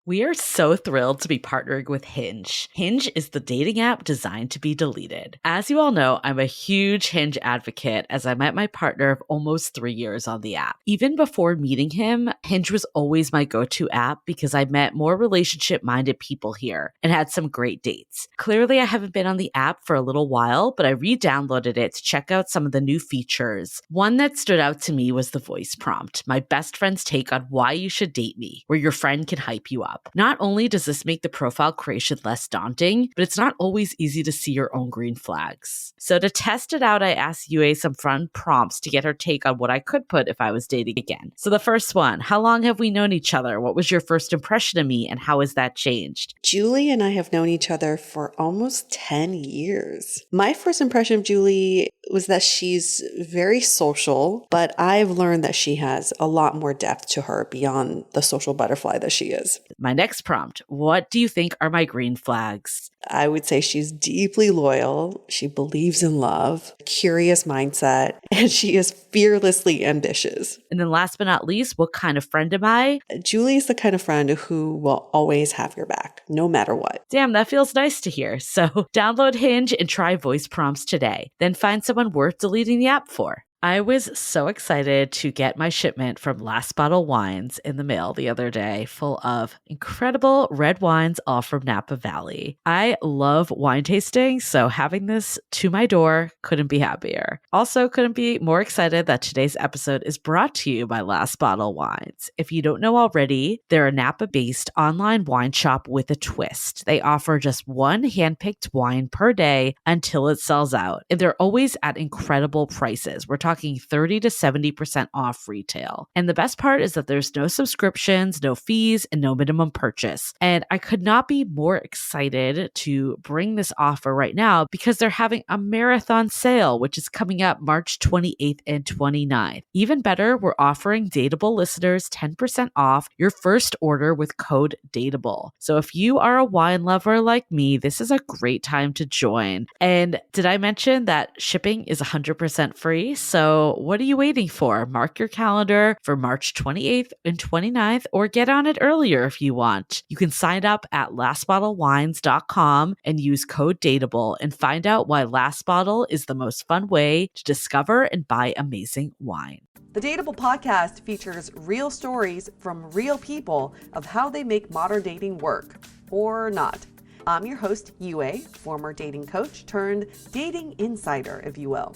We are so thrilled to be partnering with Hinge. Hinge is the dating app designed to be deleted. As you all know, I'm a huge Hinge advocate as I met my partner of almost 3 years on the app. Even before meeting him, Hinge was always my go-to app because I met more relationship-minded people here and had some great dates. Clearly, I haven't been on the app for a little while, but I re-downloaded it to check out some of the new features. One that stood out to me was the voice prompt, my best friend's take on why you should date me, where your friend can hype you up. Not only does this make the profile creation less daunting, but it's not always easy to see your own green flags. So to test it out, I asked Yue some fun prompts to get her take on what I could put if I was dating again. So the first one, how long have we known each other? What was your first impression of me and how has that changed? Julie and I have known each other for almost 10 years. My first impression of Julie was that she's very social, but I've learned that she has a lot more depth to her beyond the social butterfly that she is. My next prompt, what do you think are my green flags? I would say she's deeply loyal. She believes in love, curious mindset, and she is fearlessly ambitious. And then last but not least, what kind of friend am I? Julie is the kind of friend who will always have your back, no matter what. Damn, that feels nice to hear. So download Hinge and try voice prompts today. Then find someone worth deleting the app for. I was so excited to get my shipment from Last Bottle Wines in the mail the other day, full of incredible red wines, all from Napa Valley. I love wine tasting, so having this to my door couldn't be happier. Also, couldn't be more excited that today's episode is brought to you by Last Bottle Wines. If you don't know already, they're a Napa-based online wine shop with a twist. They offer just one handpicked wine per day until it sells out, and they're always at incredible prices. We're talking 30 to 70% off retail. And the best part is that there's no subscriptions, no fees, and no minimum purchase. And I could not be more excited to bring this offer right now because they're having a marathon sale, which is coming up March 28th and 29th. Even better, we're offering Dateable listeners 10% off your first order with code DATEABLE. So if you are a wine lover like me, this is a great time to join. And did I mention that shipping is 100% free? So what are you waiting for? Mark your calendar for March 28th and 29th or get on it earlier if you want. You can sign up at lastbottlewines.com and use code DATEABLE and find out why Last Bottle is the most fun way to discover and buy amazing wine. The Dateable podcast features real stories from real people of how they make modern dating work, or not. I'm your host, Yue, former dating coach turned dating insider, if you will.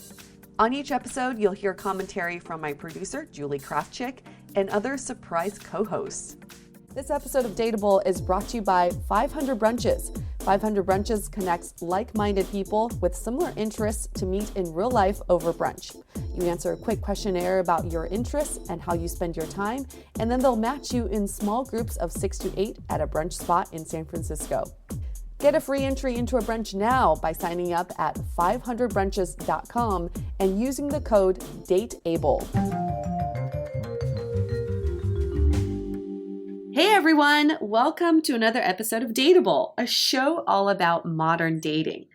On each episode, you'll hear commentary from my producer, Julie Krafchick, and other surprise co-hosts. This episode of Dateable is brought to you by 500 Brunches. 500 Brunches connects like-minded people with similar interests to meet in real life over brunch. You answer a quick questionnaire about your interests and how you spend your time, and then they'll match you in small groups of 6 to 8 at a brunch spot in San Francisco. Get a free entry into a brunch now by signing up at 500brunches.com and using the code DATEABLE. Hey everyone, welcome to another episode of Dateable, a show all about modern dating.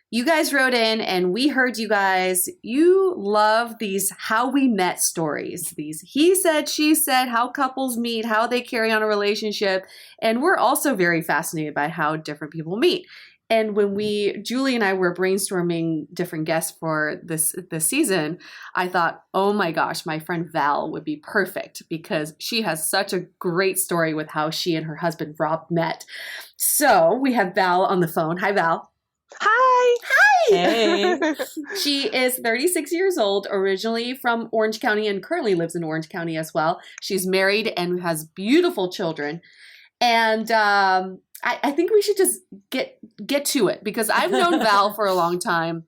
You guys wrote in and we heard you guys, you love these how we met stories. These he said, she said, how couples meet, how they carry on a relationship. And we're also very fascinated by how different people meet. And when Julie and I were brainstorming different guests for this season, I thought, oh my gosh, my friend Val would be perfect because she has such a great story with how she and her husband Rob met. So we have Val on the phone. Hi, Val. Hi. Hey. She is 36 years old, originally from Orange County and currently lives in Orange County as well. She's married and has beautiful children. And I think we should just get to it because I've known Val for a long time,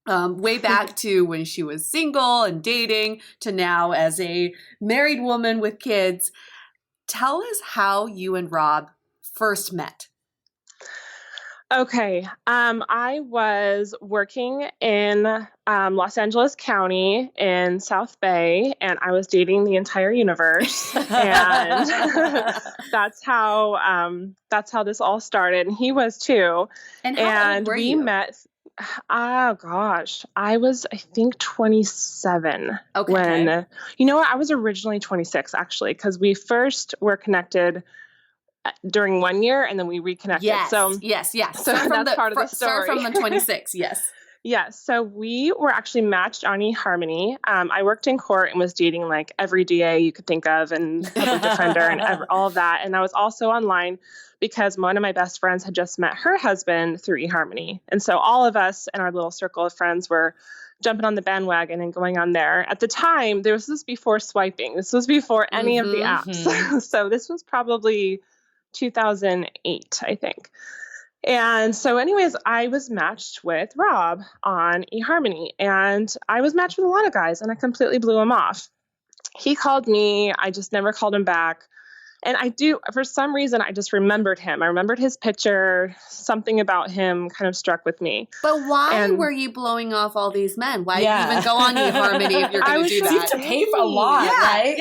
way back to when she was single and dating to now as a married woman with kids. Tell us how you and Rob first met. Okay. I was working in Los Angeles County in South Bay, and I was dating the entire universe. And that's how this all started. And he was too. And how old were you? We met. Oh gosh, I was, I think 27 when, I was originally 26 actually, because we first were connected during 1 year, and then we reconnected. Yes, So yes. So that's part of the story. Start from the 26, yes. Yes. So we were actually matched on eHarmony. I worked in court and was dating like every DA you could think of and public defender and all of that. And I was also online because one of my best friends had just met her husband through eHarmony. And so all of us in our little circle of friends were jumping on the bandwagon and going on there. At the time, this was before swiping. This was before any of the apps. So this was probably 2008, I think. And so anyways, I was matched with Rob on eHarmony, and I was matched with a lot of guys, and I completely blew him off. He called me. I just never called him back. And for some reason, I just remembered him. I remembered his picture. Something about him kind of struck with me. But why were you blowing off all these men? Why did you even go on eHarmony if you're going to do that? You have to pay for a lot, right?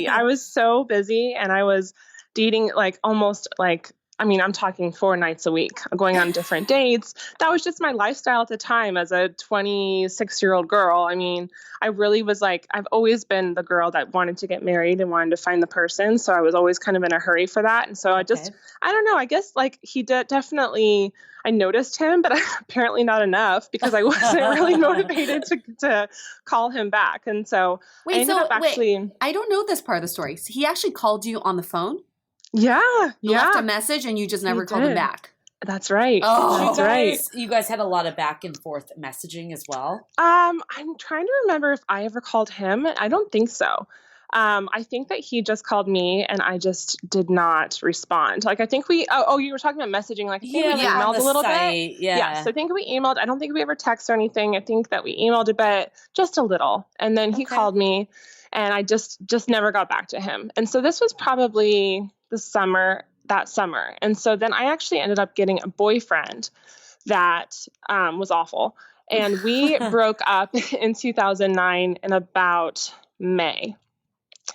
I was so busy, and I was dating I'm talking 4 nights a week, going on different dates. That was just my lifestyle at the time as a 26-year-old girl. I mean, I really was like, I've always been the girl that wanted to get married and wanted to find the person. So I was always kind of in a hurry for that. And so I don't know, I guess like he definitely, I noticed him, but apparently not enough because I wasn't really motivated to call him back. And so I don't know this part of the story. So he actually called you on the phone? Yeah. Left a message and you just never called him back. That's right. Oh, that's right. You guys had a lot of back and forth messaging as well? I'm trying to remember if I ever called him. I don't think so. I think that he just called me and I just did not respond. Like, I think you were talking about messaging. Like, I think we emailed a little bit. Yeah. So I think we emailed. I don't think we ever texted or anything. I think that we emailed a bit, just a little. And then he called me and I just never got back to him. And so this was probably that summer. And so then I actually ended up getting a boyfriend that was awful. And we broke up in 2009 in about May.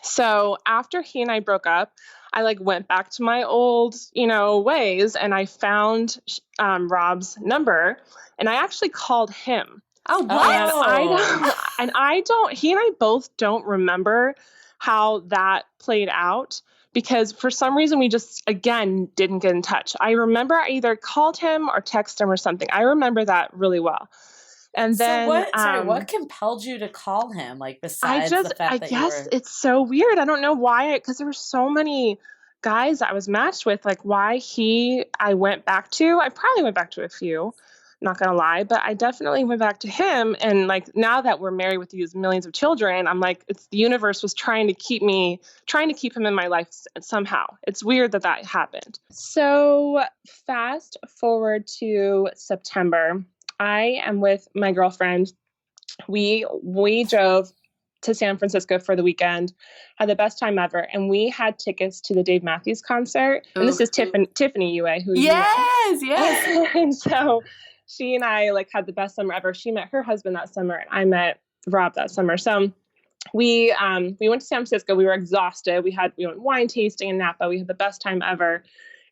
So after he and I broke up, I went back to my old, ways, and I found Rob's number and I actually called him. Oh, what? And he and I both don't remember how that played out. Because for some reason, we just, again, didn't get in touch. I remember I either called him or texted him or something. I remember that really well. And then, what compelled you to call him? Besides the fact that guess it's so weird. I don't know why, because there were so many guys I was matched with. Why I went back to. I probably went back to a few. Not gonna lie, but I definitely went back to him. And now that we're married with these millions of children, I'm it's the universe was trying to keep him in my life somehow. It's weird that happened. So fast forward to September, I am with my girlfriend. We drove to San Francisco for the weekend, had the best time ever. And we had tickets to the Dave Matthews concert. And this is Tiffany Yue, who yes. And so she and I had the best summer ever. She met her husband that summer and I met Rob that summer. So we went to San Francisco. We were exhausted. We went wine tasting in Napa. We had the best time ever.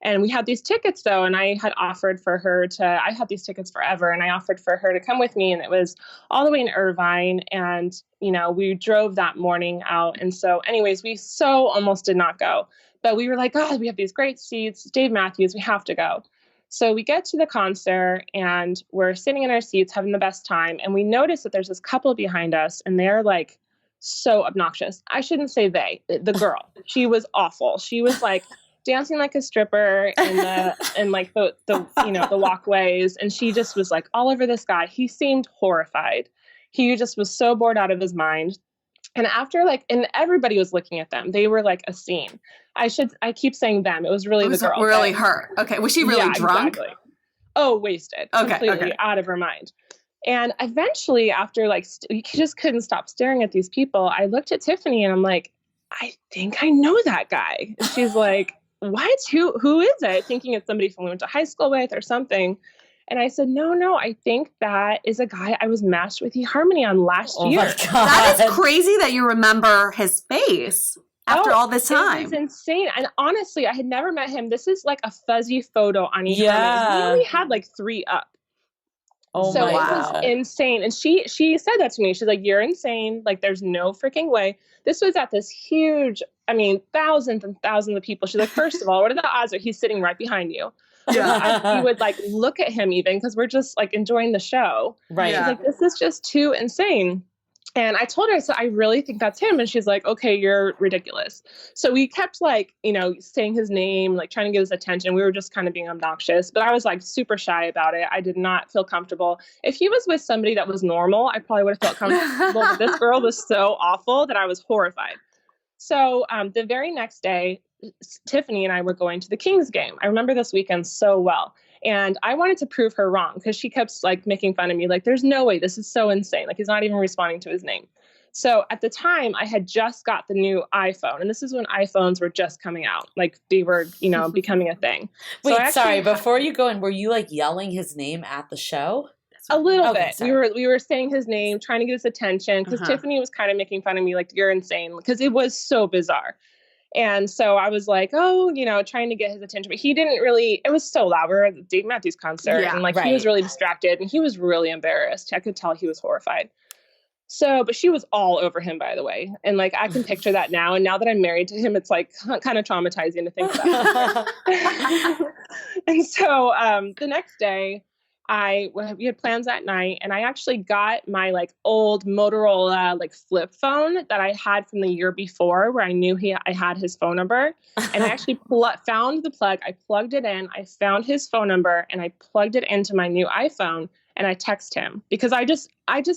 And we had these tickets though. And I had offered for her I had these tickets forever. And I offered for her to come with me. And it was all the way in Irvine. And, we drove that morning out. And so anyways, we so almost did not go, but we were like, God, we have these great seats. Dave Matthews, we have to go. So we get to the concert and we're sitting in our seats having the best time. And we notice that there's this couple behind us and they're so obnoxious. I shouldn't say the girl, she was awful. She was dancing like a stripper in the walkways. And she just was all over this guy. He seemed horrified. He just was so bored out of his mind. And after and everybody was looking at them. They were a scene. I keep saying them. It was really the girl. Really her. Okay. Was she really drunk? Exactly. Oh, wasted. Okay. Completely out of her mind. And eventually after we just couldn't stop staring at these people, I looked at Tiffany and I'm like, I think I know that guy. And she's like, what? Who is it? Thinking it's somebody from we went to high school with or something. And I said, no, I think that is a guy I was matched with eHarmony on last year. My God. That is crazy that you remember his face after all this time. It was insane. And honestly, I had never met him. This is a fuzzy photo on eHarmony. Yeah. He only had 3 up. Oh, so my God. It was insane. And she said that to me. She's like, you're insane. There's no freaking way. This was at this huge I mean, thousands and thousands of people. She's like, first of all, what are the odds that he's sitting right behind you? Yeah. You would like look at him even because we're just like enjoying the show. Right. She's like, this is just too insane. And I told her, I said, I really think that's him. And she's like, okay, you're ridiculous. So we kept like, you know, saying his name, like trying to get his attention. We were just kind of being obnoxious, but I was like super shy about it. I did not feel comfortable. If he was with somebody that was normal, I probably would have felt comfortable. But this girl was so awful that I was horrified. So the very next day, Tiffany and I were going to the Kings game. I remember this weekend so well. And I wanted to prove her wrong because she kept like making fun of me. Like, there's no way, this is so insane. Like, he's not even responding to his name. So at the time I had just got the new iPhone, and this is when iPhones were just coming out. Like they were, you know, becoming a thing. Wait, so sorry, before you go in, were you like yelling his name at the show? A little Okay, bit. sorry. We were saying his name, trying to get his attention because Tiffany was kind of making fun of me, like, you're insane, because it was so bizarre. And so I was like, oh, you know, trying to get his attention. But he didn't really, it was so loud. We were at the Dave Matthews concert and like he was really distracted and he was really embarrassed. I could tell he was horrified. So, but she was all over him, by the way. And like, I can picture that now. And now that I'm married to him, it's like kind of traumatizing to think about. And so the next day, we had plans that night, and I actually got my like old Motorola like flip phone that I had from the year before, where I knew I had his phone number, and I actually found the plug. I plugged it in. I found his phone number, and I plugged it into my new iPhone, and I texted him because I just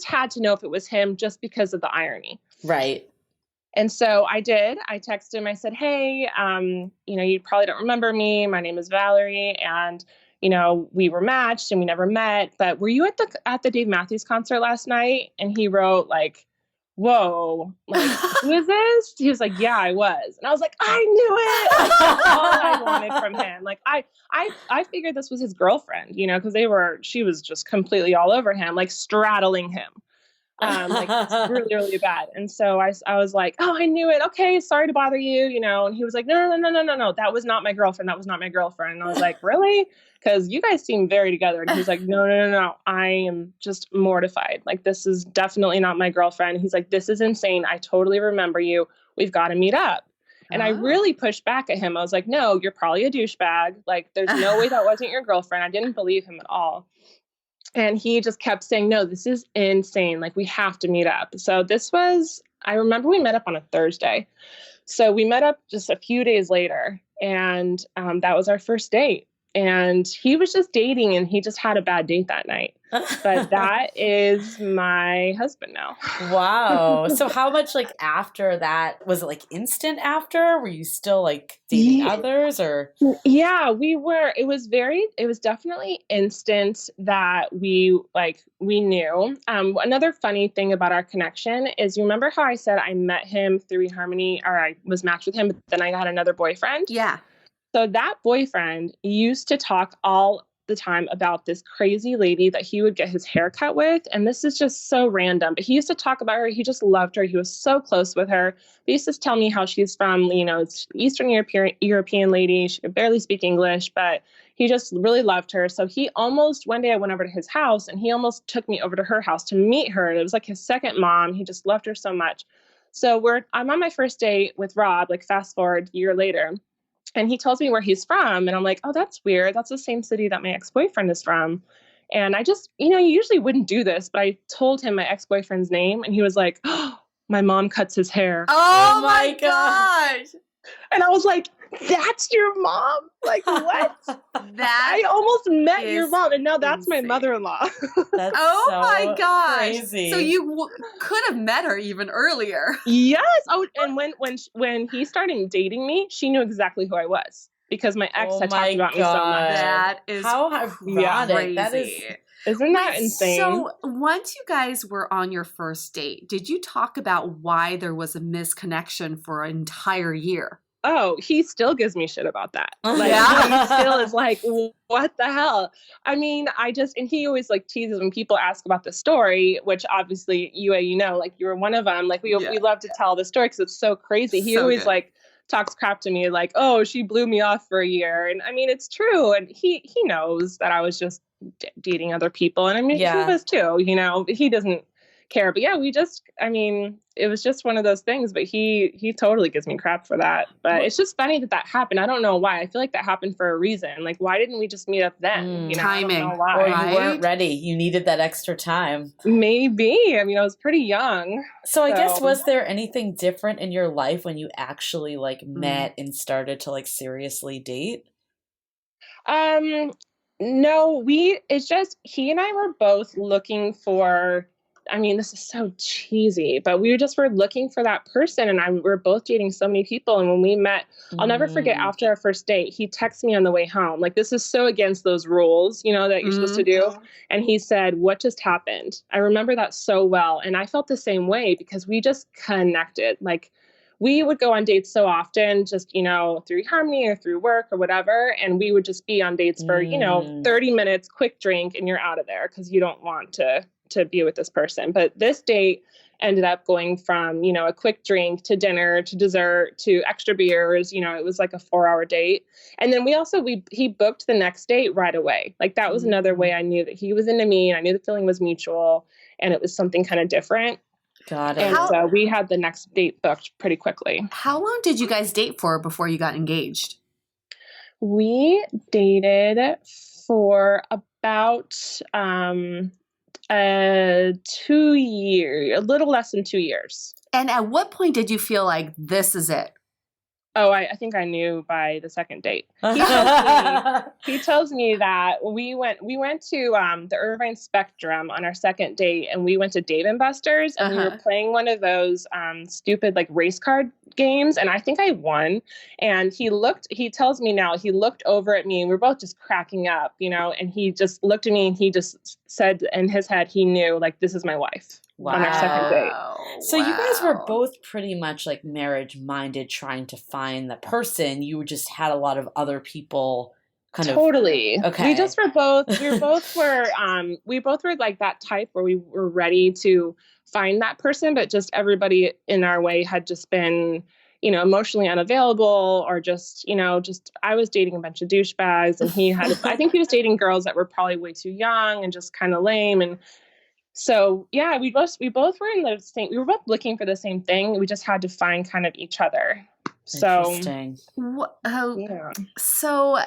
had to know if it was him just because of the irony. Right. And so I did. I texted him. I said, hey, you know, you probably don't remember me. My name is Valerie, and you know, we were matched and we never met, but were you at the Dave Matthews concert last night? And he wrote like, whoa, like, who is this? He was like, yeah, I was. And I was like, I knew it. Like, all I wanted from him. Like, I figured this was his girlfriend, you know, because she was just completely all over him, like straddling him. Like really, really bad. And so I was like, oh, I knew it. Okay. Sorry to bother you, you know? And he was like, no. That was not my girlfriend. That was not my girlfriend. And I was like, really? Because you guys seem very together. And he's like, no. I am just mortified. Like, this is definitely not my girlfriend. He's like, this is insane. I totally remember you. We've got to meet up. And I really pushed back at him. I was like, no, you're probably a douchebag. Like, there's no way that wasn't your girlfriend. I didn't believe him at all. And he just kept saying, no, this is insane. Like, we have to meet up. So I remember we met up on a Thursday. So we met up just a few days later, and that was our first date. And he was just dating, and he just had a bad date that night. But that is my husband now. Wow. So how much like after that, was it like instant after? Were you still like dating others or? Yeah, we were. It was definitely instant that we knew. Another funny thing about our connection is, you remember how I said I met him through eHarmony, or I was matched with him, but then I got another boyfriend? Yeah. So that boyfriend used to talk all the time about this crazy lady that he would get his hair cut with. And this is just so random, but he used to talk about her. He just loved her. He was so close with her. He used to tell me how she's from, you know, Eastern European lady. She could barely speak English, but he just really loved her. So one day I went over to his house, and he almost took me over to her house to meet her. And it was like his second mom. He just loved her so much. So I'm on my first date with Rob, like fast forward a year later. And he tells me where he's from. And I'm like, oh, that's weird. That's the same city that my ex-boyfriend is from. And I just, you know, you usually wouldn't do this, but I told him my ex-boyfriend's name, and he was like, oh, my mom cuts his hair. Oh my gosh. And I was like, that's your mom? Like, what? I almost met your mom, and now that's insane. My mother-in-law. That's oh so my gosh. crazy. So you could have met her even earlier. Yes. Oh, and when he started dating me, she knew exactly who I was, because my ex had talked about me so much. That is how ironic. crazy. That is. Isn't that insane? So once you guys were on your first date, did you talk about why there was a misconnection for an entire year? Oh, he still gives me shit about that. Like, he still is like, what the hell? I mean, and he always like teases when people ask about the story, which obviously you know, like you were one of them. Like we love to tell the story because it's so crazy. He always like talks crap to me, like, oh, she blew me off for a year. And I mean, it's true. And he knows that I was just dating other people. And I mean, he was too, you know, he doesn't care. But yeah, it was just one of those things, but he totally gives me crap for that. But it's just funny that happened. I don't know why. I feel like that happened for a reason. Like, why didn't we just meet up then? Timing. I don't know why. Or Right? you weren't ready. You needed that extra time. Maybe. I was pretty young. So I guess, was there anything different in your life when you actually met and started to seriously date? No, it's just, he and I were both looking for, this is so cheesy, but we were looking for that person, and we're both dating so many people. And when we met, I'll never forget, after our first date, he texted me on the way home. Like, this is so against those rules, that you're supposed to do. And he said, "What just happened?" I remember that so well. And I felt the same way because we just connected. Like, we would go on dates so often, just, through Harmony or through work or whatever. And we would just be on dates for, 30 minutes, quick drink, and you're out of there because you don't want to be with this person. But this date ended up going from, a quick drink to dinner to dessert to extra beers. It was like a 4-hour date. And then he booked the next date right away. Like, that was another way I knew that he was into me, and I knew the feeling was mutual and it was something kind of different. Got it. And so we had the next date booked pretty quickly. How long did you guys date for before you got engaged? We dated for about 2 years, a little less than 2 years. And at what point did you feel like this is it? Oh, I think I knew by the second date. He tells me that we went to the Irvine Spectrum on our second date, and we went to Dave & Buster's, and we were playing one of those stupid race card games, and I think I won. And he tells me now, he looked over at me, and we were both just cracking up, and he just looked at me, and he just said in his head, he knew, this is my wife. Wow. On our second date. So you guys were both pretty much marriage minded, trying to find the person. You just had a lot of other people Totally. Okay. We both were like that type where we were ready to find that person, but just everybody in our way had just been, emotionally unavailable, or just I was dating a bunch of douchebags, and I think he was dating girls that were probably way too young and just kind of lame. And so, yeah, we both were in the same, we were both looking for the same thing. We just had to find kind of each other. So, interesting. Yeah. So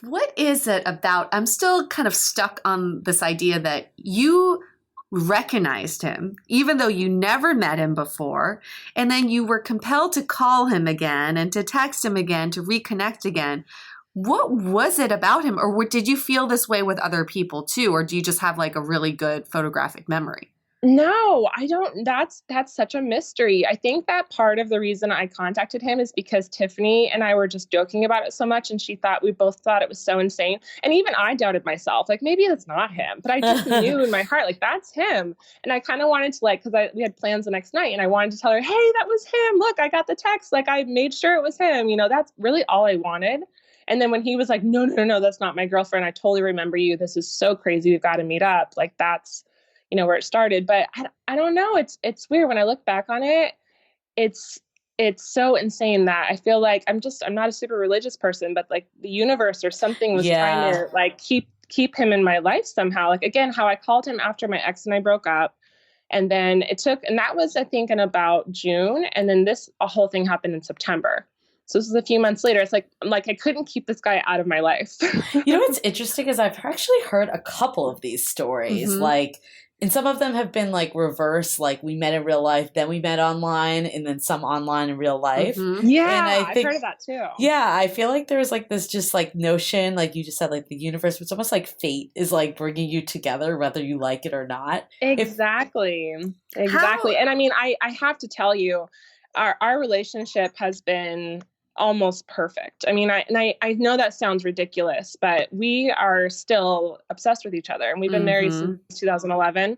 what is it about, I'm still kind of stuck on this idea that you recognized him, even though you never met him before, and then you were compelled to call him again and to text him again, to reconnect again. What was it about him? Or did you feel this way with other people too? Or do you just have a really good photographic memory? No, I don't. That's such a mystery. I think that part of the reason I contacted him is because Tiffany and I were just joking about it so much, and we both thought it was so insane. And even I doubted myself, maybe it's not him, but I just knew in my heart, that's him. And I kind of wanted to because we had plans the next night, and I wanted to tell her, hey, that was him. Look, I got the text. I made sure it was him. That's really all I wanted. And then when he was like, no, that's not my girlfriend. I totally remember you. This is so crazy. We've got to meet up. That's, where it started. But I don't know. It's weird when I look back on it. It's so insane that I feel like I'm not a super religious person, but the universe or something was trying to keep him in my life somehow. Again, how I called him after my ex and I broke up. And then and that was, I think, in about June. And then a whole thing happened in September. So this is a few months later. It's I couldn't keep this guy out of my life. What's interesting is I've actually heard a couple of these stories. And some of them have been reverse, we met in real life, then we met online, and then some online in real life. Yeah, and I've heard of that too. Yeah, I feel like there's this just notion, you just said, the universe, it's almost like fate is bringing you together, whether you like it or not. Exactly. And I have to tell you, our relationship has been almost perfect. I know that sounds ridiculous, but we are still obsessed with each other, and we've been married since 2011.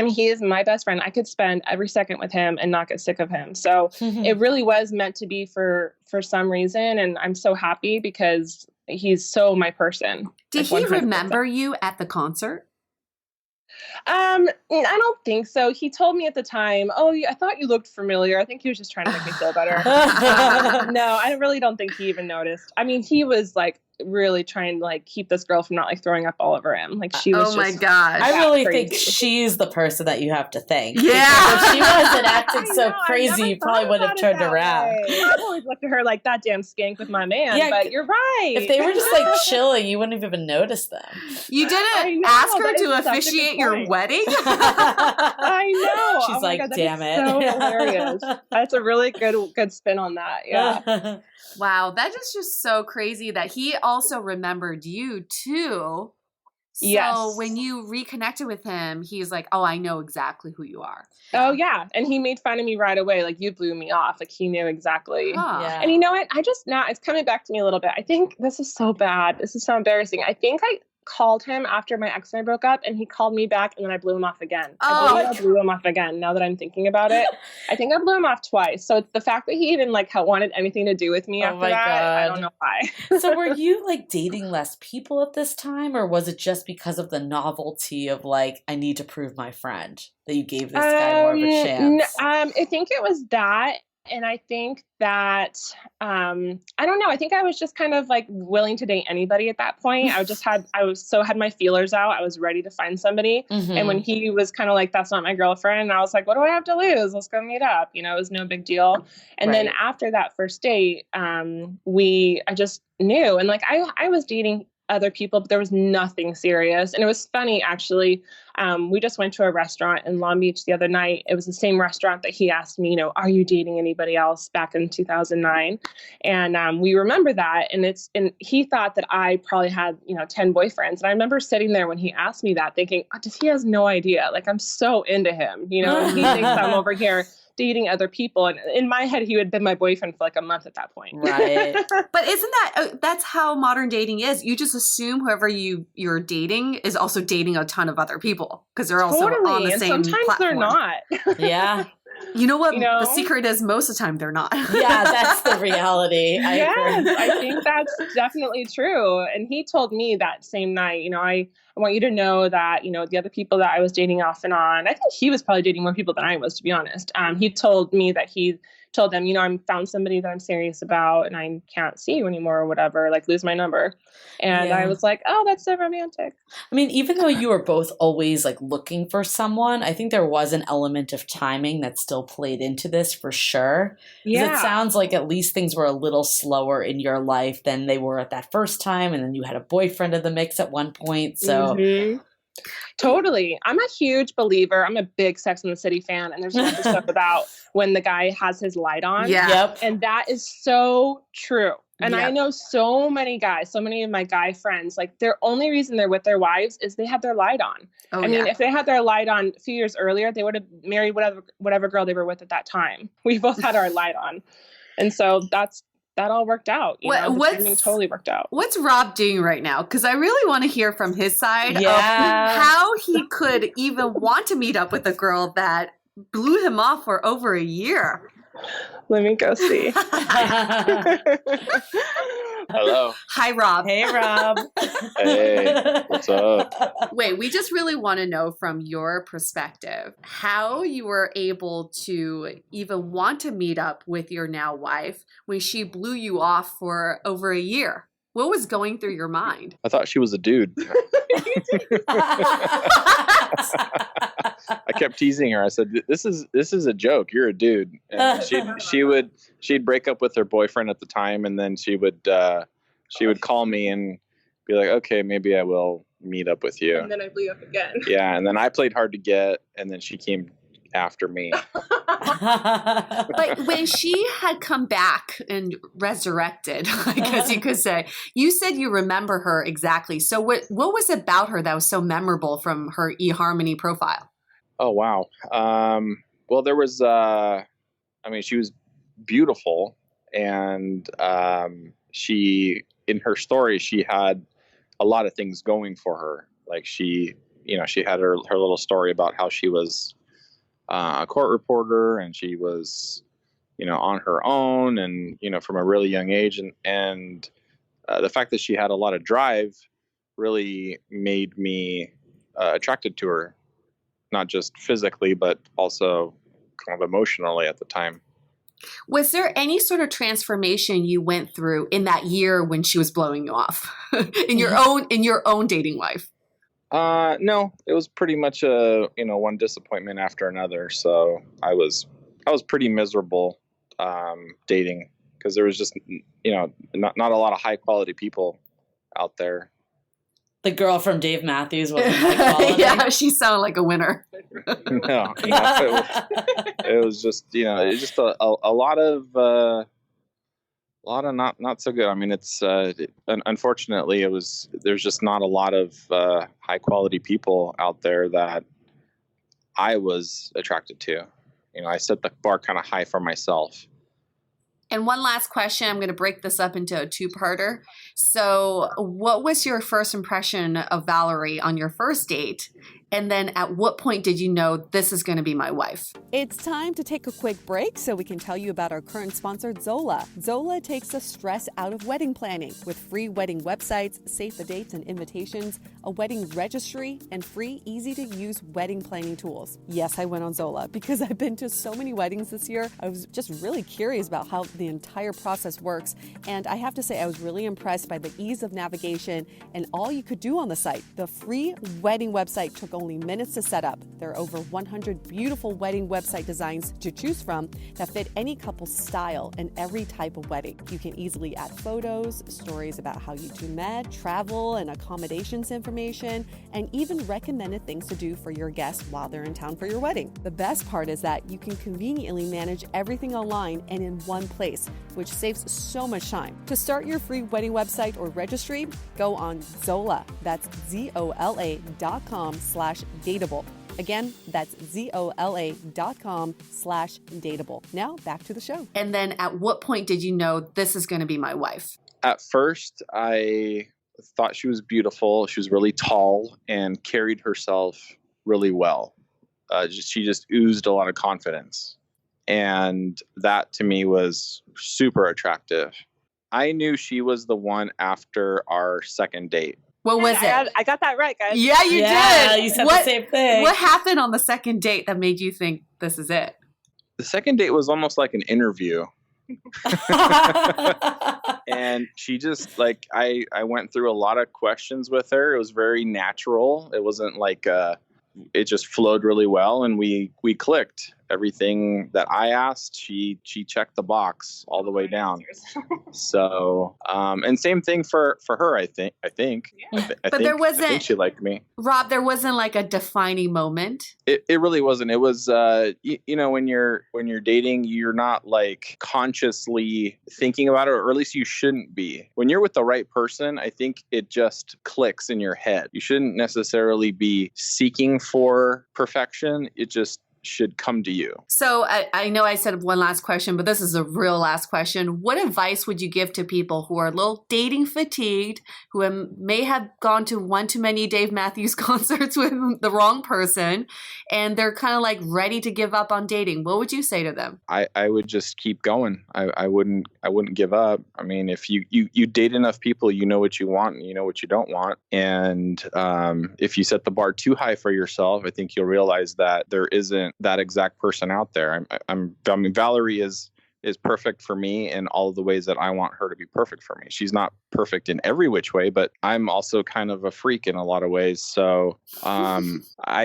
He is my best friend. I could spend every second with him and not get sick of him. So it really was meant to be for some reason. And I'm so happy because he's so my person. Did he remember you at the concert? I don't think so. He told me at the time, "Oh, I thought you looked familiar." I think he was just trying to make me feel better. No, I really don't think he even noticed. He was really trying to like keep this girl from not like throwing up all over him. Like she was oh my gosh. I really crazy. think she's the person that you have to thank. Yeah. If she wasn't acting so know, crazy, you probably would have turned around. I've always looked at her like that damn skank with my man, Yeah, but you're right. If they were just like chilling, you wouldn't have even noticed them. You didn't ask her to officiate your wedding? I know. She's like, God, damn it. So hilarious. That's a really good spin on that. Yeah. Wow, that is just so crazy that he also remembered you too. So Yes. when you reconnected with him, he's like, oh, I know exactly who you are. Oh, yeah. And he made fun of me right away. Like, you blew me off. Like, he knew exactly. Huh. Yeah. And you know what? It's coming back to me a little bit. I think this is so bad. This is so embarrassing. I think I called him after my ex and I broke up, and he called me back, and then I blew him off again. I blew him off again. Now that I'm thinking about it, I think I blew him off twice. So it's the fact that he even like wanted anything to do with me after that. God. I don't know why. So were you like dating less people at this time, or was it just because of the novelty of like, I need to prove my friend that you gave this guy more of a chance? I think it was that. And I think that, I don't know. I think I was just kind of like willing to date anybody at that point. had my feelers out. I was ready to find somebody. Mm-hmm. And when he was kind of like, that's not my girlfriend, I was like, what do I have to lose? Let's go meet up. You know, it was no big deal. And then after that first date, I just knew. And like, I was dating other people, but there was nothing serious. And it was funny, actually. We just went to a restaurant in Long Beach the other night. It was the same restaurant that he asked me, are you dating anybody else back in 2009? And we remember that. And he thought that I probably had, 10 boyfriends. And I remember sitting there when he asked me that thinking, he has no idea. Like, I'm so into him, and he thinks I'm over here dating other people. And in my head, he had been my boyfriend for like a month at that point. Right. But isn't that's how modern dating is? You just assume whoever you're dating is also dating a ton of other people because they're also on the same sometimes platform. They're not. Yeah. You know what the secret is? Most of the time they're not. Yeah, that's the reality. I think that's definitely true. And he told me that same night, I want you to know that, the other people that I was dating off and on, I think he was probably dating more people than I was, to be honest. He told me that he told them, I found somebody that I'm serious about and I can't see you anymore or whatever, like lose my number. And I was like, oh, that's so romantic. I mean, even though you were both always like looking for someone, I think there was an element of timing that still played into this for sure. Yeah. It sounds like at least things were a little slower in your life than they were at that first time. And then you had a boyfriend in the mix at one point. So Totally. I'm a huge believer. I'm a big Sex and the City fan. And there's a lot of stuff about when the guy has his light on. Yeah. Yep. And that is so true. And I know so many guys, so many of my guy friends, like their only reason they're with their wives is they had their light on. I mean, if they had their light on a few years earlier, they would have married whatever girl they were with at that time. We both had our light on. And so that all worked out. The timing totally worked out. What's Rob doing right now? Because I really want to hear from his side of how he could even want to meet up with a girl that blew him off for over a year. Let me go see. Hello. Hi, Rob. Hey, Rob. Hey, what's up? Wait, we just really want to know from your perspective how you were able to even want to meet up with your now wife when she blew you off for over a year. What was going through your mind? I thought she was a dude. I kept teasing her. I said, "This is a joke. You're a dude." And she'd break up with her boyfriend at the time, and then she would call me and be like, "Okay, maybe I will meet up with you." And then I blew up again. Yeah, and then I played hard to get, and then she came after me. But when she had come back and resurrected, I guess you could say, you said you remember her exactly. So what was about her that was so memorable from her eHarmony profile? Oh, wow. Well, there was, she was beautiful, and she, in her story, she had a lot of things going for her. Like she had her little story about how she was a court reporter, and she was, on her own, and, from a really young age. And the fact that she had a lot of drive really made me attracted to her, not just physically, but also kind of emotionally at the time. Was there any sort of transformation you went through in that year when she was blowing you off in your own dating life? No, it was pretty much one disappointment after another. So I was pretty miserable dating, because there was just not a lot of high quality people out there. The girl from Dave Matthews wasn't high quality. Yeah, she sounded like a winner. No, it was just a lot of not so good. I mean, it's unfortunately there's just not a lot of high quality people out there that I was attracted to. I set the bar kind of high for myself. And one last question. I'm going to break this up into a two-parter. So what was your first impression of Valerie on your first date? And then at what point did you know this is going to be my wife? It's time to take a quick break so we can tell you about our current sponsor, Zola. Zola takes the stress out of wedding planning with free wedding websites, save the dates and invitations, a wedding registry, and free, easy-to-use wedding planning tools. Yes, I went on Zola because I've been to so many weddings this year. I was just really curious about how the entire process works. And I have to say, I was really impressed by the ease of navigation and all you could do on the site. The free wedding website took only minutes to set up. There are over 100 beautiful wedding website designs to choose from that fit any couple's style and every type of wedding. You can easily add photos, stories about how you two met, travel and accommodations information, and even recommended things to do for your guests while they're in town for your wedding. The best part is that you can conveniently manage everything online and in one place, which saves so much time. To start your free wedding website or registry, go on Zola. That's ZOLA.com/dateable. Again, that's ZOLA.com/dateable. Now back to the show. And then at what point did you know this is going to be my wife? At first, I thought she was beautiful. She was really tall and carried herself really well. She just oozed a lot of confidence. And that to me was super attractive. I knew she was the one after our second date. What was it? I got that right, guys. Yeah, you did. You said the same thing. What happened on the second date that made you think this is it? The second date was almost like an interview. And she just I went through a lot of questions with her. It was very natural. It wasn't like it just flowed really well, and we clicked. Everything that I asked, she checked the box all the way down. So, and same thing for her. I think. Yeah. But there wasn't. I think she liked me. Rob, there wasn't like a defining moment. It really wasn't. It was when you're dating, you're not like consciously thinking about it, or at least you shouldn't be. When you're with the right person, I think it just clicks in your head. You shouldn't necessarily be seeking for perfection. It just should come to you. So I know I said one last question, but this is a real last question. What advice would you give to people who are a little dating fatigued, who may have gone to one too many Dave Matthews concerts with the wrong person, and they're kind of like ready to give up on dating? What would you say to them? I would just keep going. I wouldn't give up. I mean, if you date enough people, you know what you want and you know what you don't want. And if you set the bar too high for yourself, I think you'll realize that there isn't that exact person out there. I mean, Valerie is perfect for me in all of the ways that I want her to be perfect for me. She's not perfect in every which way, but I'm also kind of a freak in a lot of ways. So I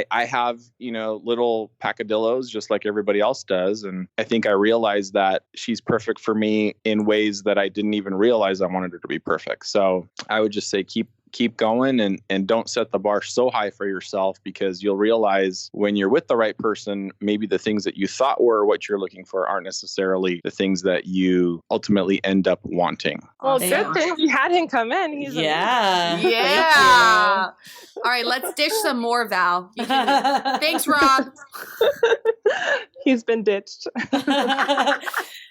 have, little peccadillos just like everybody else does. And I think I realized that she's perfect for me in ways that I didn't even realize I wanted her to be perfect. So I would just say keep going and don't set the bar so high for yourself, because you'll realize when you're with the right person, maybe the things that you thought were what you're looking for aren't necessarily the things that you ultimately end up wanting. Well, good thing you had him come in. He's amazing. Yeah. All right, let's dish some more, Val. Thanks, Rob. He's been ditched.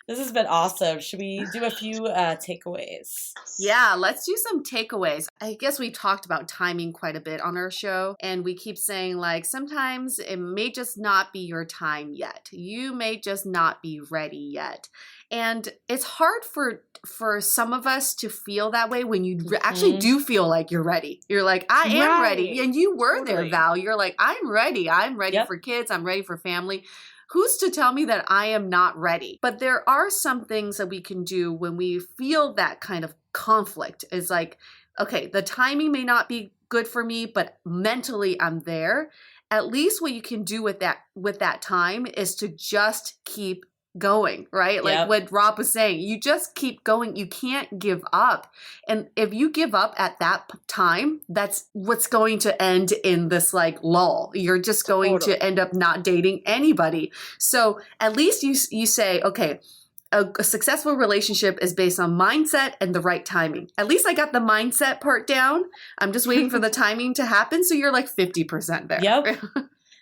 This has been awesome. Should we do a few takeaways? Yeah, let's do some takeaways. I guess we talked about timing quite a bit on our show, and we keep saying sometimes it may just not be your time yet. You may just not be ready yet. And it's hard for some of us to feel that way when you actually do feel like you're ready. You're like, I am ready. And you were there, Val. You're like, I'm ready. I'm ready for kids. I'm ready for family. who's to tell me that I am not ready? But there are some things that we can do when we feel that kind of conflict. Is like, okay, the timing may not be good for me, but mentally I'm there. At least what you can do with that time is to just keep going, right? Like what Rob was saying, you just keep going. You can't give up. And if you give up at that time, that's what's going to end in this like lull. You're just going to end up not dating anybody. So at least you say, okay, a successful relationship is based on mindset and the right timing. At least I got the mindset part down. I'm just waiting for the timing to happen. So you're like 50% there. Yep.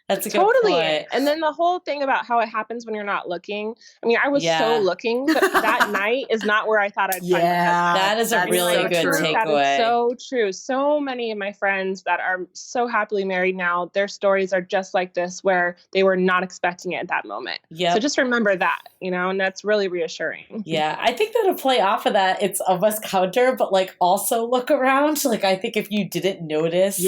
That's a good point. And then the whole thing about how it happens when you're not looking. I mean, I was so looking, but that night is not where I thought I'd find my husband. That is a really good takeaway. That is so true. So many of my friends that are so happily married now, their stories are just like this, where they were not expecting it at that moment. Yeah. So just remember that, and that's really reassuring. Yeah. I think that to play off of that, it's almost counter, but like also look around. Like I think if you didn't notice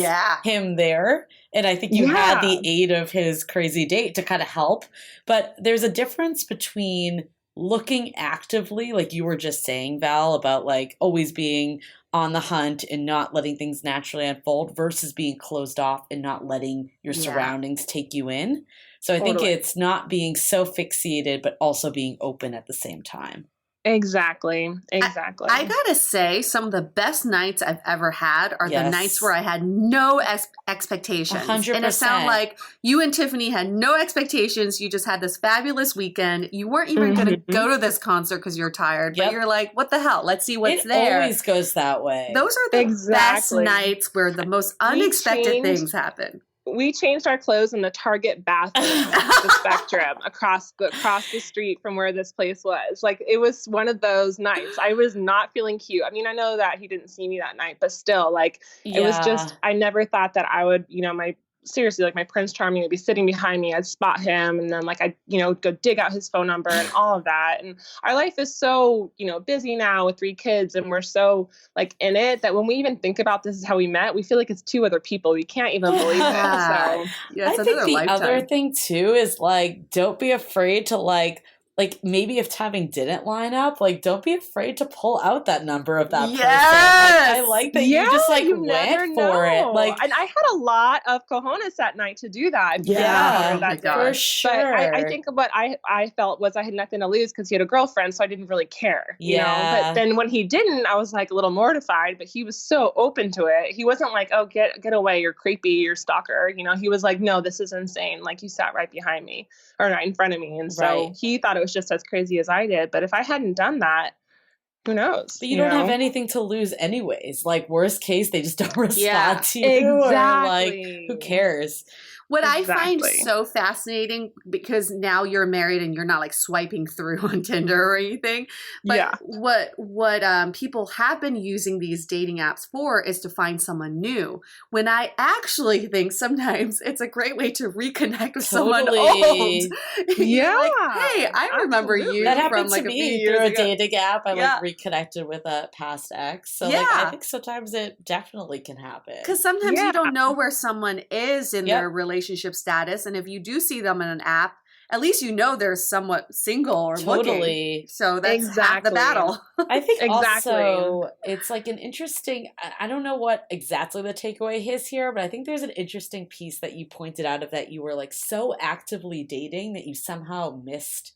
him there, and I think you had the aid of his crazy date to kind of help. But there's a difference between looking actively, like you were just saying, Val, about like always being on the hunt and not letting things naturally unfold versus being closed off and not letting your surroundings take you in. So I think it's not being so fixated, but also being open at the same time. Exactly. I gotta say, some of the best nights I've ever had are the nights where I had no expectations. 100%. And it sounded like you and Tiffany had no expectations. You just had this fabulous weekend. You weren't even going to go to this concert because you're tired. But you're like, what the hell? Let's see what's there. It always goes that way. Those are the best nights where the most unexpected things happen. We changed our clothes in the Target bathroom, the Spectrum, across the street from where this place was. Like, it was one of those nights. I was not feeling cute. I mean, I know that he didn't see me that night, but still, like, it was just, I never thought that I would, seriously, like my Prince Charming would be sitting behind me. I'd spot him and then like I'd, go dig out his phone number and all of that. And our life is so, busy now with 3 kids and we're so like in it that when we even think about this is how we met, we feel like it's 2 other people. We can't even believe it. So I think the other thing too is like, don't be afraid to like maybe if timing didn't line up, like don't be afraid to pull out that number of that person. Like, I like that you just like went for it. Like, and I had a lot of cojones that night to do that. For sure. But I think what I felt was I had nothing to lose because he had a girlfriend, so I didn't really care. But then when he didn't, I was like a little mortified. But he was so open to it. He wasn't like, "Oh, get away, you're creepy, you're stalker." He was like, "No, this is insane. Like you sat right behind me or right in front of me," and so he thought it was just as crazy as I did. But if I hadn't done that, who knows? But you don't have anything to lose anyways. Like worst case, they just don't respond to you. Exactly. Or like, who cares? What I find so fascinating, because now you're married and you're not like swiping through on Tinder or anything, but what people have been using these dating apps for is to find someone new. When I actually think sometimes it's a great way to reconnect with someone old. Yeah. Like, hey, I remember you. That happened from like to a few me years through a ago. dating app. I like reconnected with a past ex. So like I think sometimes it definitely can happen. Because sometimes you don't know where someone is in their relationship status, and if you do see them in an app, at least you know they're somewhat single or looking. So that's half the battle. I think also it's like an interesting, I don't know what exactly the takeaway is here, but I think there's an interesting piece that you pointed out of that you were like so actively dating that you somehow missed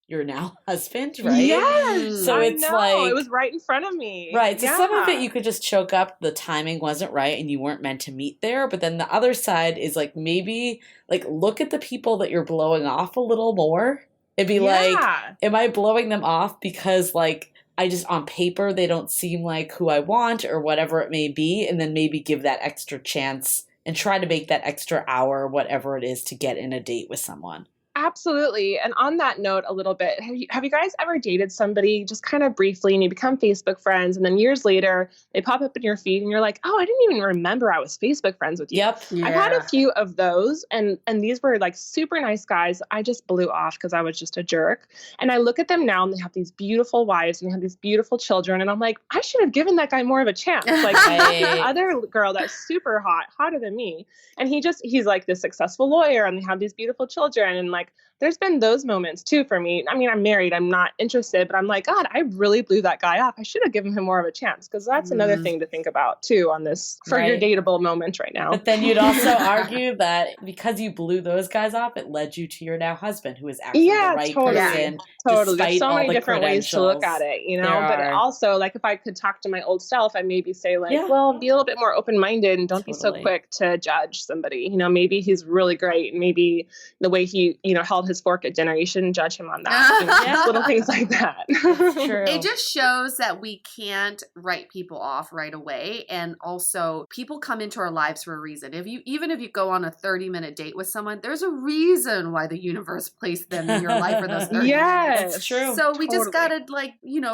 your now husband, right? Yes. So it's like it was right in front of me. Right. So some of it you could just choke up, the timing wasn't right and you weren't meant to meet there. But then the other side is like maybe like look at the people that you're blowing off a little more. It'd be like, am I blowing them off because like I just on paper they don't seem like who I want or whatever it may be, and then maybe give that extra chance and try to make that extra hour or whatever it is to get in a date with someone. Absolutely. And on that note, a little bit, have you guys ever dated somebody just kind of briefly and you become Facebook friends and then years later they pop up in your feed and you're like, oh, I didn't even remember I was Facebook friends with you. Yep. I've had a few of those and these were like super nice guys. I just blew off because I was just a jerk. And I look at them now and they have these beautiful wives and they have these beautiful children. And I'm like, I should have given that guy more of a chance. Like the other girl that's super hot, hotter than me. And he's like this successful lawyer and they have these beautiful children. And like, there's been those moments too for me. I mean, I'm married, I'm not interested, but I'm like, God, I really blew that guy off. I should have given him more of a chance, because that's another thing to think about too on this for your dateable moment right now. But then you'd also argue that because you blew those guys off, it led you to your now husband, who is actually the right person. Totally. There's Despite so all many the different ways to look at it, you know, but also like if I could talk to my old self, I'd maybe say like, well, be a little bit more open-minded and don't be so quick to judge somebody. You know, maybe he's really great. And maybe the way he, you know, held his fork at dinner, you shouldn't judge him on that. You know, little things like that. True. It just shows that we can't write people off right away. And also people come into our lives for a reason. Even if you go on a 30-minute date with someone, there's a reason why the universe placed them in your life for those 30 minutes. That's true. So we just gotta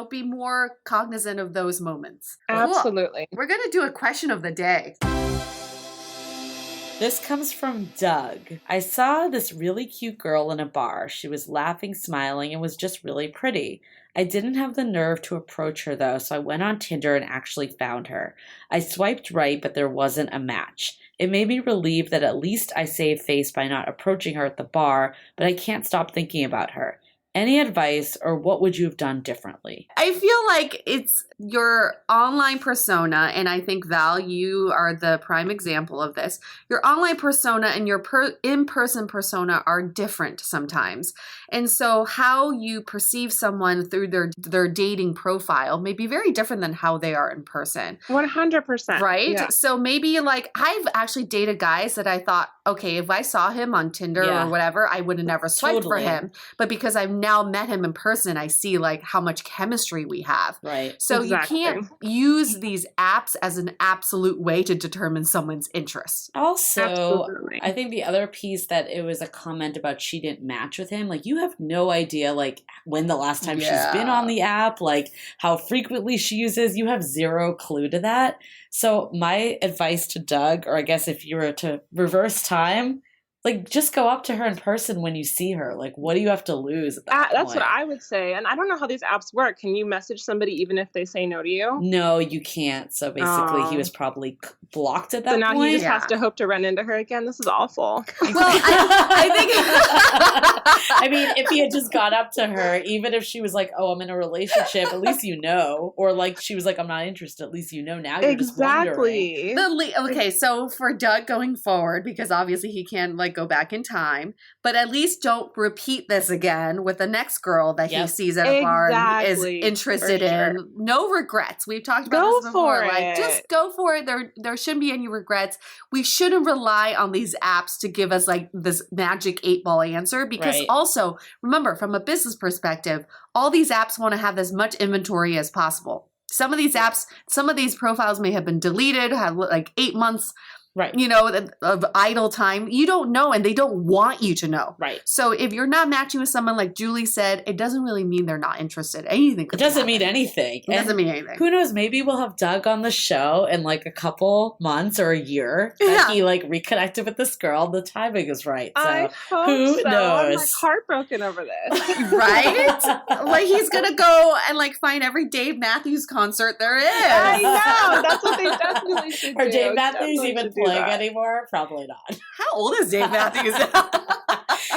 be more cognizant of those moments. Absolutely. Cool. We're gonna do a question of the day. This comes from Doug. I saw this really cute girl in a bar. She was laughing, smiling, and was just really pretty. I didn't have the nerve to approach her though, so I went on Tinder and actually found her. I swiped right, but there wasn't a match. It made me relieved that at least I saved face by not approaching her at the bar, but I can't stop thinking about her. Any advice, or what would you have done differently? I feel like it's your online persona, and I think, Val, you are the prime example of this. Your online persona and your in-person persona are different sometimes. And so how you perceive someone through their dating profile may be very different than how they are in person. 100%. Right? Yeah. So maybe like I've actually dated guys that I thought, okay, if I saw him on Tinder or whatever, I would have never swiped for him. But because I've now met him in person, I see like how much chemistry we have. Right. So you can't use these apps as an absolute way to determine someone's interest. Also, I think the other piece that it was a comment about she didn't match with him. Like, you have no idea, like, when the last time she's been on the app, like, how frequently she uses. You have zero clue to that. So my advice to Doug, or I guess if you were to reverse time, like, just go up to her in person when you see her. Like, what do you have to lose at that point? That's what I would say. And I don't know how these apps work. Can you message somebody even if they say no to you? No, you can't. So basically, he was probably blocked at that point. So now he just has to hope to run into her again. This is awful. Well, I think... I mean, if he had just gone up to her, even if she was like, oh, I'm in a relationship, at least you know. Or like she was like, I'm not interested, at least you know now. You're just wondering. Okay, so for Doug going forward, because obviously he can't like go back in time, but at least don't repeat this again with the next girl that he sees at a bar and is interested in. No regrets. We've talked about this before. Like, just go for it. There shouldn't be any regrets. We shouldn't rely on these apps to give us like this magic 8-ball answer, because also remember, from a business perspective, all these apps want to have as much inventory as possible. Some of these apps, some of these profiles may have been deleted, have like 8 months of idle time. You don't know, and they don't want you to know. Right. So if you're not matching with someone, like Julie said, it doesn't really mean they're not interested. Anything could It doesn't happen. mean anything. It doesn't mean anything. Who knows? Maybe we'll have Doug on the show in like a couple months or a year. That he like reconnected with this girl. The timing is right. So I hope who knows? I'm like heartbroken over this. Right? Like he's gonna go and like find every Dave Matthews concert there is. I know. That's what they definitely should do. Are Dave Matthews even playing anymore? Probably not. How old is Dave Matthews?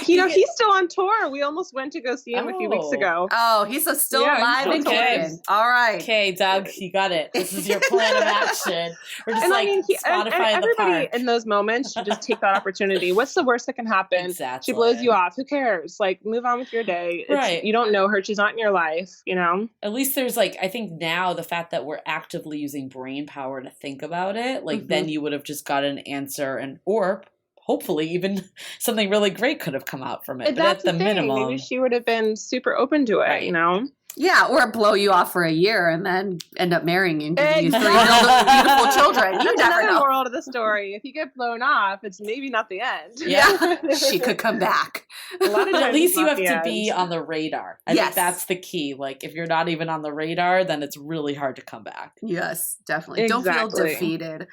He's still on tour. We almost went to go see him a few weeks ago. Oh, he's still alive and kicking. All right. Okay, Doug, you got it. This is your plan of action. We're just and everybody in those moments should just take that opportunity. What's the worst that can happen? Exactly. She blows you off. Who cares? Like, move on with your day. You don't know her. She's not in your life, you know? At least there's like, I think now the fact that we're actively using brain power to think about it, like then you would have just got an answer or hopefully even something really great could have come out from it. That's but at the minimum, maybe she would have been super open to it, you know? Yeah, or blow you off for a year and then end up marrying you and giving you 3 beautiful children. You never know. Moral to the story. If you get blown off, it's maybe not the end. Yeah. She could come back. A lot of but times at least you have the to end. be on the radar. I think that's the key. Like if you're not even on the radar, then it's really hard to come back. Yes, definitely. Exactly. Don't feel defeated.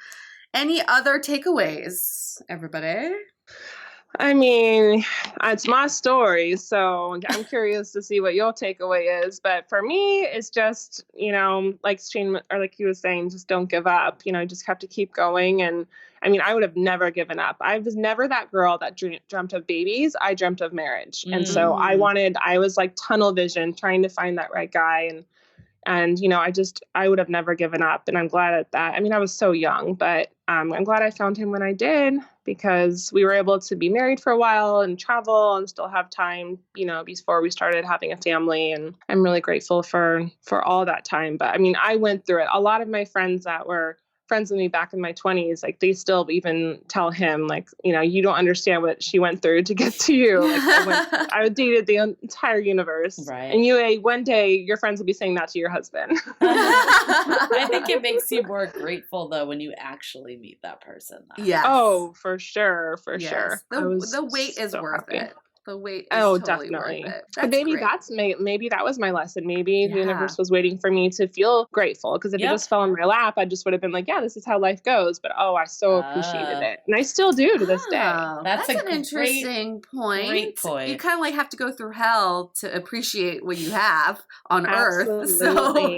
Any other takeaways, everybody? I mean, it's my story, so I'm curious to see what your takeaway is. But for me, it's just, like Shane, or like he was saying, just don't give up. You just have to keep going. And I mean, I would have never given up. I was never that girl that dreamt of babies. I dreamt of marriage. And so I was like tunnel vision, trying to find that right guy. And I would have never given up. And I'm glad at that. I mean, I was so young, but I'm glad I found him when I did, because we were able to be married for a while and travel and still have time, before we started having a family. And I'm really grateful for all that time. But I mean, I went through it. A lot of my friends that were friends with me back in my 20s, like they still even tell him, like, you don't understand what she went through to get to you. Like I dated the entire universe. Right. And one day your friends will be saying that to your husband. I think it makes you more grateful though when you actually meet that person. Though. Yes. Oh, for sure. For sure. The wait is so worth happy. it. The wait is totally definitely. worth it. But maybe maybe that was my lesson. Maybe the universe was waiting for me to feel grateful, because if it just fell in my lap, I just would have been like, yeah, this is how life goes. But I so appreciated it. And I still do to this day. That's an interesting point. Great point. You kind of like have to go through hell to appreciate what you have on Earth. So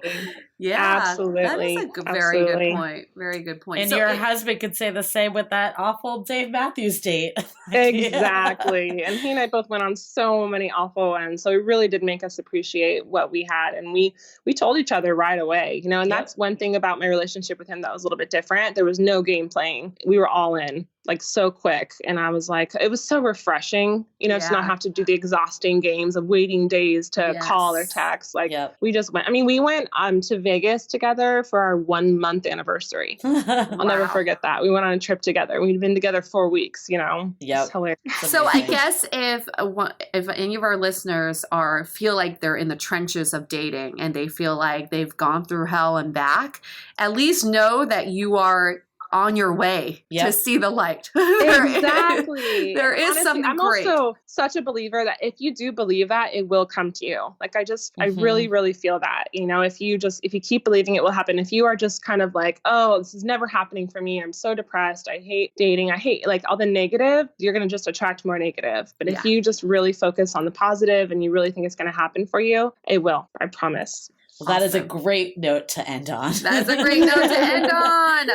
yeah, absolutely. That is a very good point. Very good point. And your husband could say the same with that awful Dave Matthews date. Exactly. And he and I both went on so many awful ones. So it really did make us appreciate what we had. And we told each other right away, and that's one thing about my relationship with him that was a little bit different. There was no game playing. We were all in, like, so quick. And I was like, it was so refreshing, to not have to do the exhausting games of waiting days to call or text. Like we just went. I mean, we went to Vegas together for our 1 month anniversary. I'll never forget that. We went on a trip together. We'd been together 4 weeks, It's hilarious. So I guess if any of our listeners feel like they're in the trenches of dating and they feel like they've gone through hell and back, at least know that you are on your way to see the light. Exactly. There is honestly, something great. I'm also such a believer that if you do believe that, it will come to you. Like I really, really feel that, if you keep believing, it will happen. If you are just kind of like, oh, this is never happening for me, I'm so depressed, I hate dating, I hate like all the negative, you're going to just attract more negative. But if you just really focus on the positive and you really think it's going to happen for you, it will. I promise. Well, that is a great note to end on. That is a great note to end on.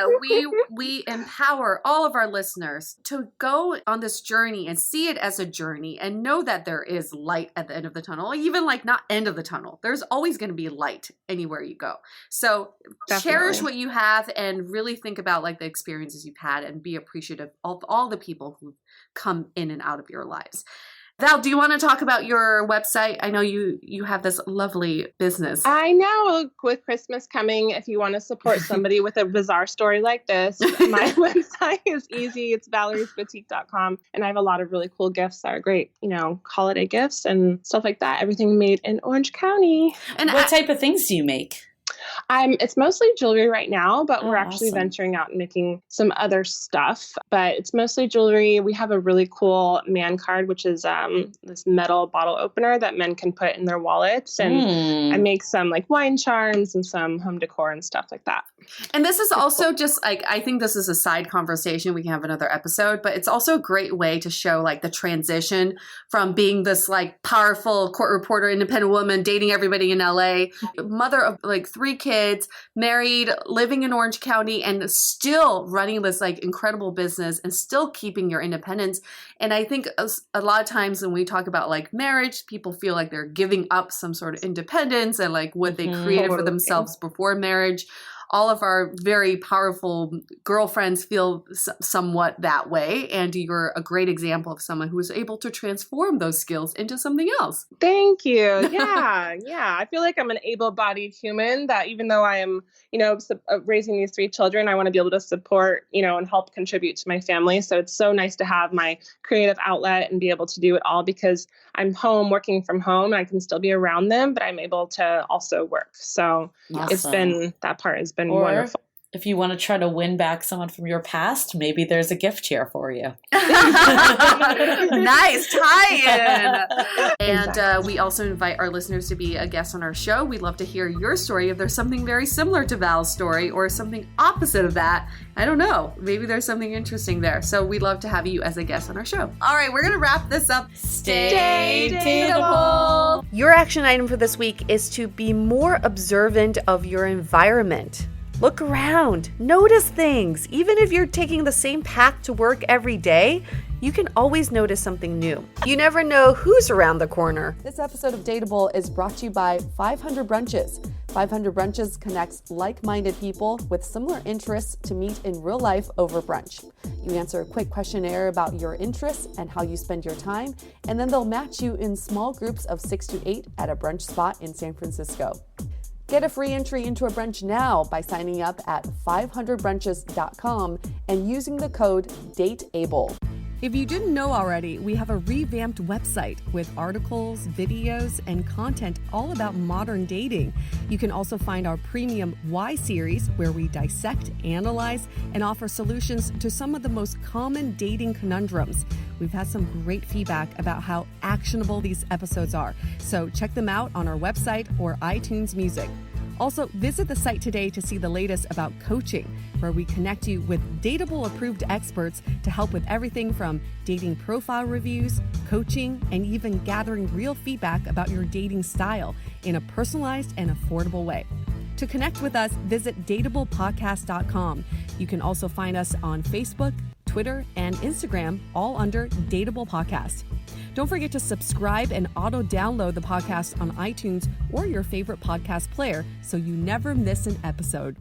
We empower all of our listeners to go on this journey and see it as a journey and know that there is light at the end of the tunnel. Even like not end of the tunnel. There's always going to be light anywhere you go. So cherish what you have and really think about like the experiences you've had and be appreciative of all the people who've come in and out of your lives. Val, do you want to talk about your website? I know you have this lovely business. I know. With Christmas coming, if you want to support somebody with a bizarre story like this, my website is easy. It's valeriesboutique.com. And I have a lot of really cool gifts that are great, holiday gifts and stuff like that. Everything made in Orange County. And what type of things do you make? It's mostly jewelry right now, but we're actually venturing out and making some other stuff. But it's mostly jewelry. We have a really cool man card, which is this metal bottle opener that men can put in their wallets. And I make some like wine charms and some home decor and stuff like that. And this is also just like, I think this is a side conversation. We can have another episode, but it's also a great way to show like the transition from being this like powerful court reporter, independent woman, dating everybody in LA, mother of like 3 kids, married, living in Orange County, and still running this like incredible business and still keeping your independence. And I think a lot of times when we talk about like marriage, people feel like they're giving up some sort of independence and like what they created for themselves before marriage. All of our very powerful girlfriends feel somewhat that way. And you're a great example of someone who was able to transform those skills into something else. Thank you. Yeah. I feel like I'm an able-bodied human that even though I am, raising these 3 children, I want to be able to support, and help contribute to my family. So it's so nice to have my creative outlet and be able to do it all because I'm home working from home. I can still be around them, but I'm able to also work. So It's been, that part has been wonderful. If you want to try to win back someone from your past, maybe there's a gift here for you. Nice tie-in. And we also invite our listeners to be a guest on our show. We'd love to hear your story. If there's something very similar to Val's story or something opposite of that, I don't know. Maybe there's something interesting there. So we'd love to have you as a guest on our show. All right, we're going to wrap this up. Stay dateable. Your action item for this week is to be more observant of your environment. Look around, notice things. Even if you're taking the same path to work every day, you can always notice something new. You never know who's around the corner. This episode of Dateable is brought to you by 500 Brunches. 500 Brunches connects like-minded people with similar interests to meet in real life over brunch. You answer a quick questionnaire about your interests and how you spend your time, and then they'll match you in small groups of 6 to 8 at a brunch spot in San Francisco. Get a free entry into a brunch now by signing up at 500brunches.com and using the code DATEABLE. If you didn't know already, we have a revamped website with articles, videos, and content all about modern dating. You can also find our premium Why series, where we dissect, analyze, and offer solutions to some of the most common dating conundrums. We've had some great feedback about how actionable these episodes are, so check them out on our website or iTunes Music. Also, visit the site today to see the latest about coaching, where we connect you with Dateable approved experts to help with everything from dating profile reviews, coaching, and even gathering real feedback about your dating style in a personalized and affordable way. To connect with us, visit dateablepodcast.com. You can also find us on Facebook, Twitter, and Instagram, all under Dateable Podcast. Don't forget to subscribe and auto-download the podcast on iTunes or your favorite podcast player so you never miss an episode.